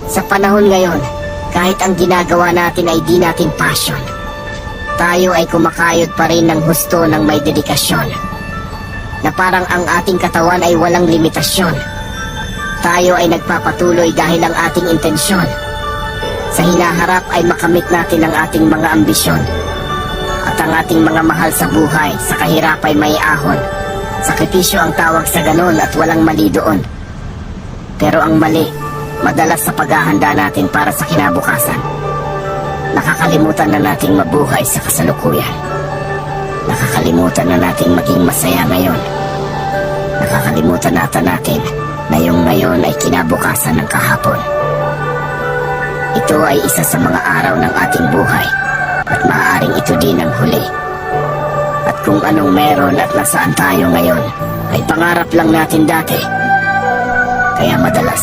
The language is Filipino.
Sa panahon ngayon, kahit ang ginagawa natin ay di natin passion, tayo ay kumakayod pa rin ng husto ng may dedikasyon. Na parang ang ating katawan ay walang limitasyon. Tayo ay nagpapatuloy dahil ang ating intensyon sa hinaharap ay makamit natin ang ating mga ambisyon. At ang ating mga mahal sa buhay, sa kahirap ay may ahon. Sakripisyo ang tawag sa ganon at walang mali doon. Pero ang mali, madalas sa paghahanda natin para sa kinabukasan, nakakalimutan na nating mabuhay sa kasalukuyan. Nakakalimutan na nating maging masaya ngayon. Nakakalimutan natin na yung ngayon ay kinabukasan ng kahapon. Ito ay isa sa mga araw ng ating buhay at maaaring ito din ang huli. At kung anong meron at nasaan tayo ngayon ay pangarap lang natin dati. Kaya madalas